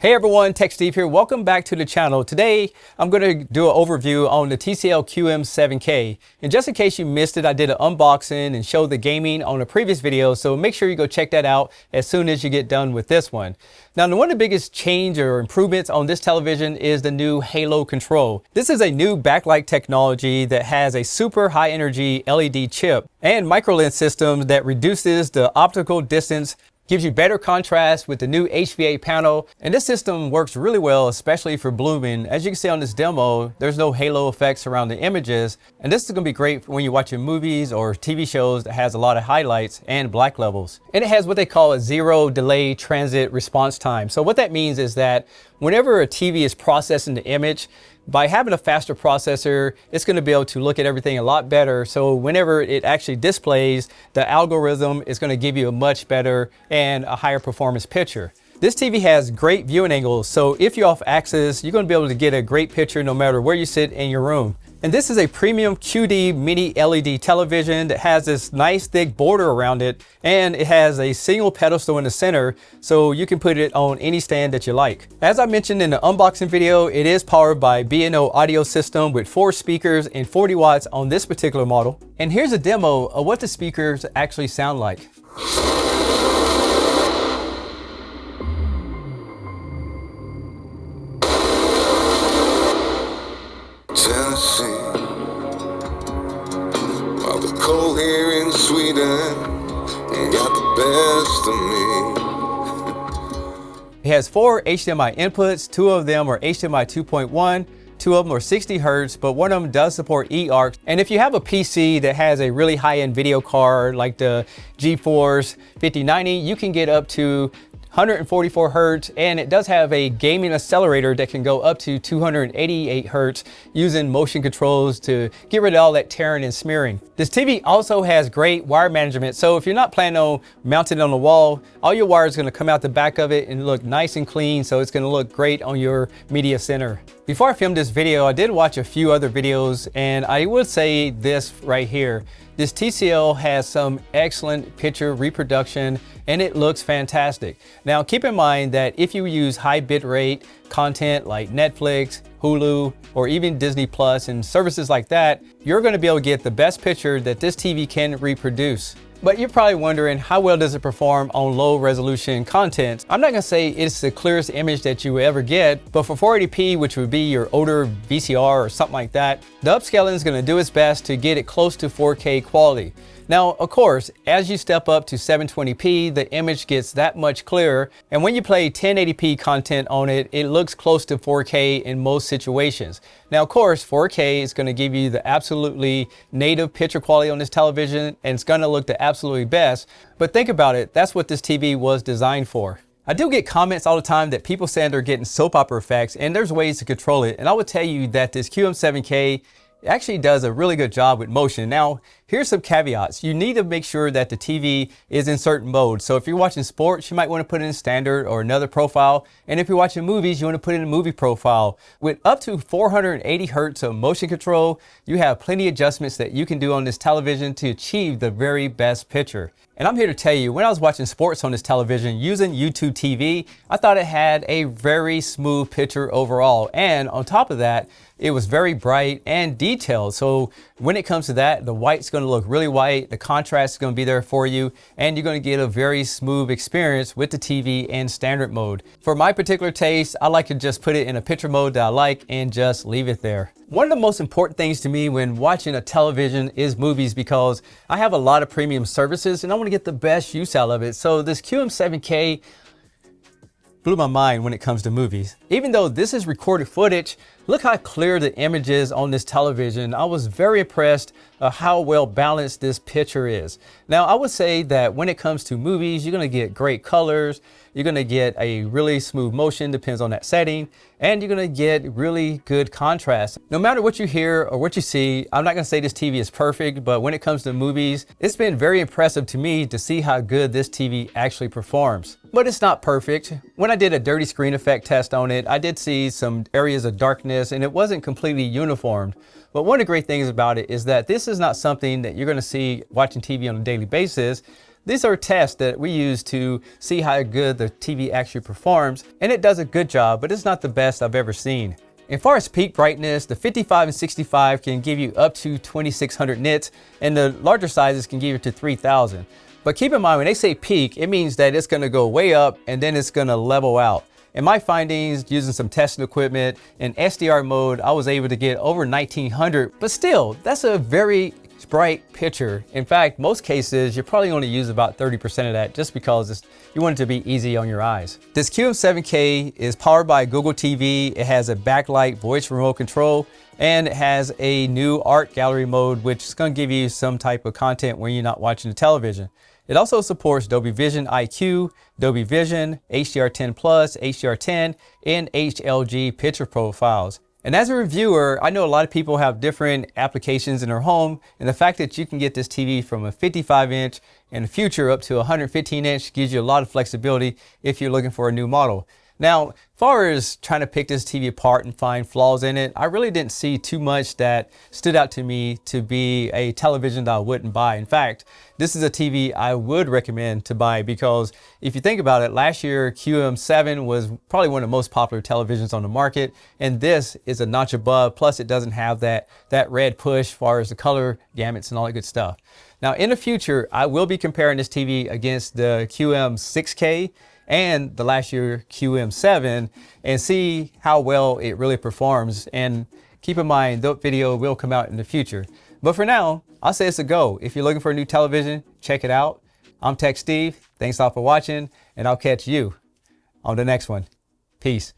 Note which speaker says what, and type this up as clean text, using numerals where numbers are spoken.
Speaker 1: Hey everyone, Tech Steve here. Welcome back to the channel. Today, I'm going to do an overview on the TCL QM7K. And just in case you missed it, I did an unboxing and showed the gaming on a previous video. So make sure you go check that out as soon as you get done with this one. Now, one of the biggest change or improvements on this television is the new Halo control. This is a new backlight technology that has a super high energy LED chip and micro lens system that reduces the optical distance, gives you better contrast with the new HVA panel, and this system works really well, especially for blooming. As you can see on this demo, there's no halo effects around the images, and this is going to be great when you're watching movies or TV shows that has a lot of highlights and black levels. And it has what they call a zero delay transit response time. So what that means is that whenever a TV is processing the image, by having a faster processor, it's going to be able to look at everything a lot better. So whenever it actually displays, the algorithm is going to give you a much better and a higher performance picture. This TV has great viewing angles, so if you're off axis, you're going to be able to get a great picture no matter where you sit in your room. And this is a premium QD mini LED television that has this nice thick border around it, and it has a single pedestal in the center, so you can put it on any stand that you like. As I mentioned in the unboxing video, it is powered by B&O audio system with 4 speakers and 40 watts on this particular model. And here's a demo of what the speakers actually sound like.
Speaker 2: Tennessee, while the cold here in Sweden got the best of me.
Speaker 1: It has 4 HDMI inputs, 2 of them are HDMI 2.1, 2 of them are 60 Hertz, but one of them does support eARC. And if you have a PC that has a really high-end video card like the GeForce 5090, you can get up to 144 Hertz, and it does have a gaming accelerator that can go up to 288 Hertz using motion controls to get rid of all that tearing and smearing. This TV also has great wire management, so if you're not planning on mounting it on the wall, all your wire is going to come out the back of it and look nice and clean, so it's going to look great on your media center. Before I filmed this video, I did watch a few other videos, and I would say this right here. This TCL has some excellent picture reproduction and it looks fantastic. Now keep in mind that if you use high bitrate content like Netflix, Hulu, or even Disney Plus and services like that, you're going to be able to get the best picture that this TV can reproduce. But you're probably wondering, how well does it perform on low resolution content? I'm not gonna say it's the clearest image that you will ever get, but for 480p, which would be your older VCR or something like that, the upscaling is gonna do its best to get it close to 4K quality. Now, of course, as you step up to 720p, the image gets that much clearer. And when you play 1080p content on it, it looks close to 4K in most situations. Now, of course, 4K is going to give you the absolutely native picture quality on this television, and it's going to look the absolutely best. But think about it, that's what this TV was designed for. I do get comments all the time that people saying they're getting soap opera effects, and there's ways to control it. And I would tell you that this QM7K actually does a really good job with motion. Now, here's some caveats. You need to make sure that the TV is in certain modes. So if you're watching sports, you might want to put it in standard or another profile. And if you're watching movies, you want to put it in a movie profile. With up to 480 Hertz of motion control, you have plenty of adjustments that you can do on this television to achieve the very best picture. And I'm here to tell you, when I was watching sports on this television using YouTube TV, I thought it had a very smooth picture overall. And on top of that, it was very bright and detailed. So when it comes to that, the white's going to look really white, the contrast is going to be there for you, and you're going to get a very smooth experience with the TV in standard mode. For my particular taste, I like to just put it in a picture mode that I like and just leave it there. One of the most important things to me when watching a television is movies, because I have a lot of premium services and I want to get the best use out of it. So this QM7K blew my mind when it comes to movies. Even though this is recorded footage, look how clear the image is on this television. I was very impressed how well balanced this picture is. Now, I would say that when it comes to movies, you're going to get great colors, you're going to get a really smooth motion, depends on that setting, and you're going to get really good contrast. No matter what you hear or what you see, I'm not going to say this TV is perfect, but when it comes to movies, it's been very impressive to me to see how good this TV actually performs. But it's not perfect. When I did a dirty screen effect test on it, I did see some areas of darkness and it wasn't completely uniformed. But one of the great things about it is that this is not something that you're going to see watching TV on a daily basis. These are tests that we use to see how good the TV actually performs, and it does a good job, but it's not the best I've ever seen. As far as peak brightness, the 55 and 65 can give you up to 2600 nits, and the larger sizes can give you to 3000. But keep in mind, when they say peak, it means that it's going to go way up and then it's going to level out. In my findings, using some testing equipment in SDR mode, I was able to get over 1900, but still, that's a very bright picture. In fact, most cases, you're probably going to use about 30% of that just because you want it to be easy on your eyes. This QM7K is powered by Google TV. It has a backlight voice remote control, and it has a new art gallery mode, which is going to give you some type of content when you're not watching the television. It also supports Dolby Vision IQ, Dolby Vision, HDR10+, HDR10, and HLG picture profiles. And as a reviewer, I know a lot of people have different applications in their home, and the fact that you can get this TV from a 55-inch in the future up to a 115-inch gives you a lot of flexibility if you're looking for a new model. Now, as far as trying to pick this TV apart and find flaws in it, I really didn't see too much that stood out to me to be a television that I wouldn't buy. In fact, this is a TV I would recommend to buy because if you think about it, last year QM7 was probably one of the most popular televisions on the market, and this is a notch above, plus it doesn't have that red push as far as the color gamuts and all that good stuff. Now, in the future, I will be comparing this TV against the QM6K and the last year QM7 and see how well it really performs. And keep in mind, that video will come out in the future. But for now, I'll say it's a go. If you're looking for a new television, check it out. I'm Tech Steve. Thanks all for watching, and I'll catch you on the next one. Peace.